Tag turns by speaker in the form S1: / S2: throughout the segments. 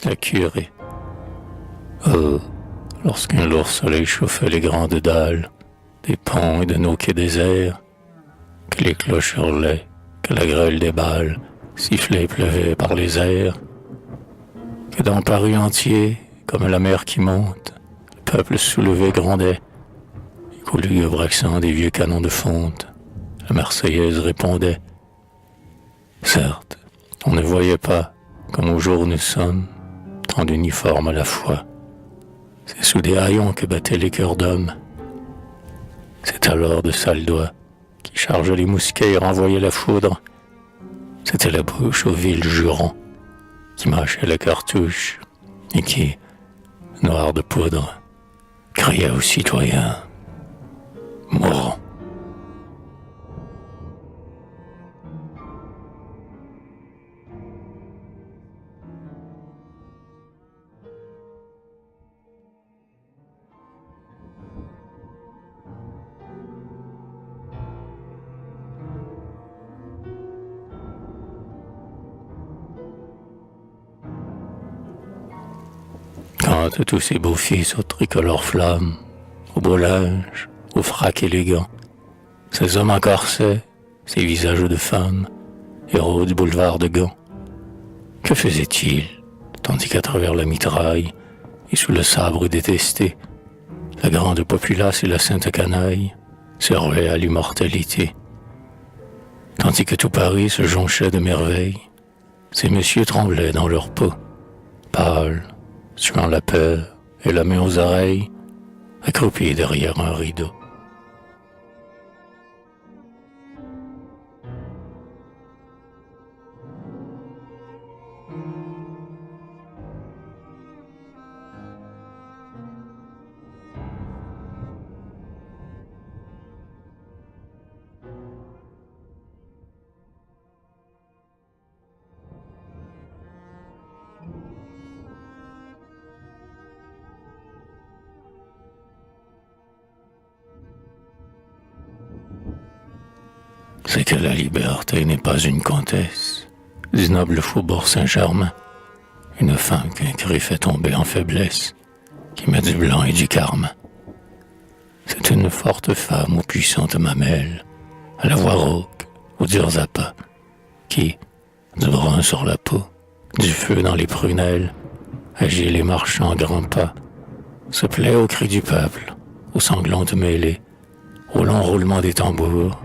S1: la curée. Oh, lorsqu'un lourd soleil chauffait les grandes dalles des ponts et de nos quais déserts, que les cloches hurlaient, que la grêle des balles sifflait et pleuvait par les airs, que dans Paris entier, comme la mer qui monte, le peuple soulevé grondait, et qu'au lugubre accent des vieux canons de fonte, la Marseillaise répondait. Certes, on ne voyait pas, comme au jour nous sommes, tant d'uniformes à la fois. C'est sous des haillons que battaient les cœurs d'hommes. C'est alors de sales doigts qui chargeaient les mousquets et renvoyaient la foudre. C'était la bouche aux vils jurons qui mâchait la cartouche et qui, noir de poudre, criait aux citoyens mourons. Quand tous ces beaux fils aux tricolores flammes, au beau linge, au frac élégant, ces hommes en corset, ces visages de femmes, héros du boulevard de Gand, que faisaient-ils, tandis qu'à travers la mitraille et sous le sabre détesté, la grande populace et la sainte canaille se ruaient à l'immortalité, tandis que tout Paris se jonchait de merveilles, ces messieurs tremblaient dans leur peau, pâles, suant la peur et la main aux oreilles, accroupis derrière un rideau. C'est que la liberté n'est pas une comtesse du noble faubourg Saint-Germain, une femme qu'un cri fait tomber en faiblesse, qui met du blanc et du carmin. C'est une forte femme aux puissantes mamelles, à la voix rauque, aux durs appâts, qui, du brun sur la peau, du feu dans les prunelles, agit les marchant à grands pas, se plaît aux cris du peuple, aux sanglantes mêlées, au long roulement des tambours,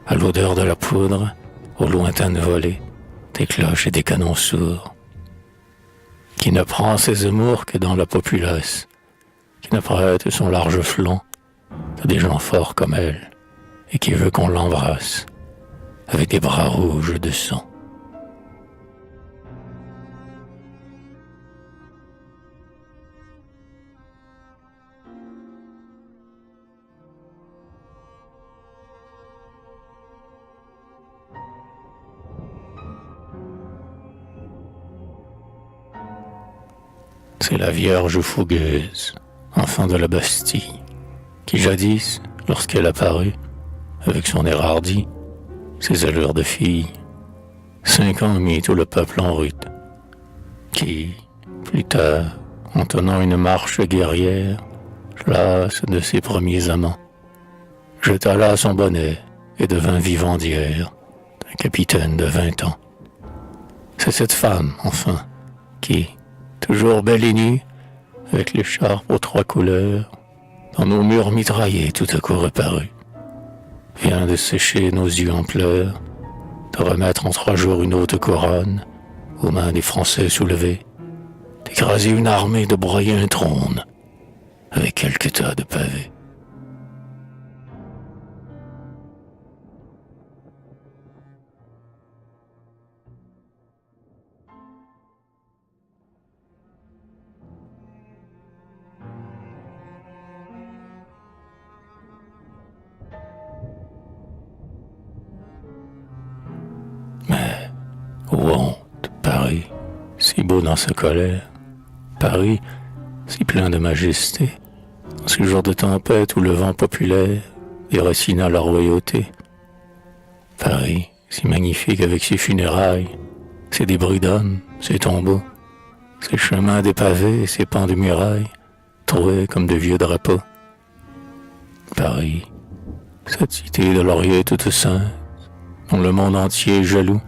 S1: à l'odeur de la poudre, aux lointaines volées, des cloches et des canons sourds, qui ne prend ses amours que dans la populace, qui ne prête son large flanc à des gens forts comme elle, et qui veut qu'on l'embrasse avec des bras rouges de sang. C'est la Vierge fougueuse, enfant de la Bastille, qui jadis, lorsqu'elle apparut, avec son air hardi, ses allures de fille, 5 ans mit tout le peuple en rute, qui, plus tard, entonnant une marche guerrière, lasse de ses premiers amants, jeta là son bonnet et devint vivandière d'un capitaine de 20 ans. C'est cette femme, enfin, qui, toujours belle et nue, avec l'écharpe aux 3 couleurs, dans nos murs mitraillés tout à coup reparut, vient de sécher nos yeux en pleurs, de remettre en 3 jours une haute couronne aux mains des Français soulevés, d'écraser une armée, de broyer un trône avec quelques tas de pavés. Mais, honte, Paris, si beau dans sa colère, Paris, si plein de majesté, dans ce jour de tempête où le vent populaire déracina la royauté. Paris, si magnifique avec ses funérailles, ses débris d'hommes, ses tombeaux, ses chemins dépavés et ses pans de murailles, troués comme de vieux drapeaux. Paris, cette cité de laurier toute sainte, dont le monde entier est jaloux,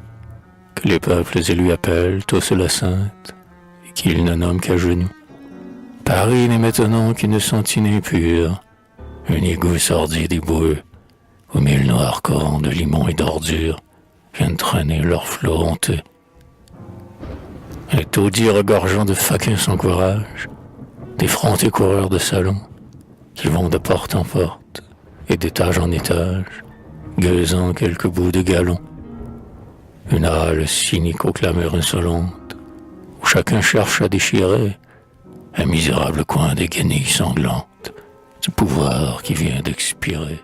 S1: que les peuples élus appellent tous la sainte, et qu'ils ne nomment qu'à genoux. Paris n'est maintenant qu'une sentinelle pure, un égout sordide et boueux, où mille noirs corons de limons et d'ordures viennent traîner leurs flots honteux. Les taudis regorgeant de faquins sans courage, d'effrontés coureurs de salon, qui vont de porte en porte et d'étage en étage, gueusant quelques bouts de galon. Une halle cynique aux clameurs insolentes, où chacun cherche à déchirer un misérable coin des guenilles sanglantes du pouvoir qui vient d'expirer.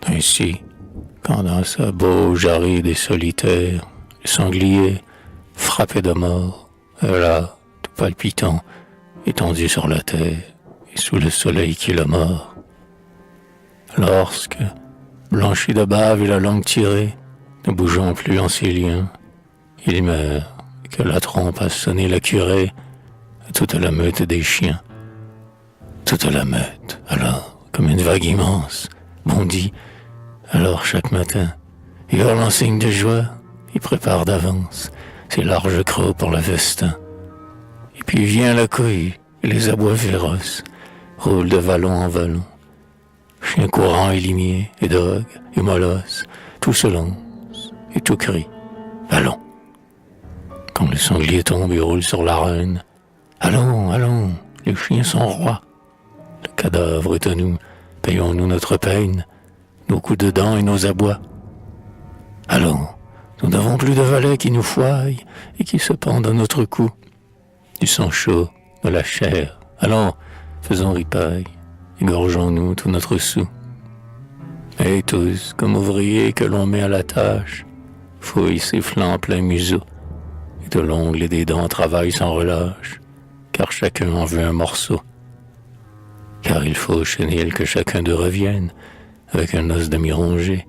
S1: Ainsi, quand dans sa bauge aride et solitaire, le sanglier, frappé de mort, est là, tout palpitant, étendu sur la terre, et sous le soleil qui le mord. Lorsque, blanchi de bave et la langue tirée, ne bougeant plus en ses liens, il meurt, et que la trompe a sonné la curée à toute la meute des chiens. Toute la meute, alors, comme une vague immense, bondit. Alors chaque matin, il hurle en signe de joie, il prépare d'avance ses larges crocs pour le festin. Et puis vient la cohue, et les abois féroces roulent de vallon en vallon. Chiens courants et limiers, et dogues, et molosses, tout se lance, et tout crie, allons. Quand le sanglier tombe et roule sur l'arène, allons, allons, les chiens sont rois. Le cadavre est à nous, payons-nous notre peine, nos coups de dents et nos abois. Allons, nous n'avons plus de valets qui nous foillent et qui se pendent à notre cou. Du sang chaud, de la chair, allons, faisons ripaille, égorgeons-nous tout notre sou. Et tous, comme ouvriers que l'on met à la tâche, fouillent ses flancs plein museau, et de l'ongle et des dents travaillent sans relâche, car chacun en veut un morceau. Car il faut, chenil, que chacun d'eux revienne, avec un os demi-rongé,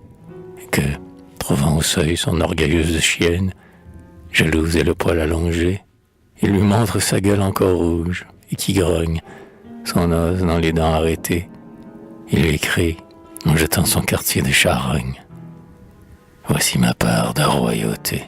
S1: et que, trouvant au seuil son orgueilleuse chienne, jalouse et le poil allongé, il lui montre sa gueule encore rouge, et qui grogne, son os dans les dents arrêtées. Il lui crie, en jetant son quartier de charogne, « Voici ma part de royauté. »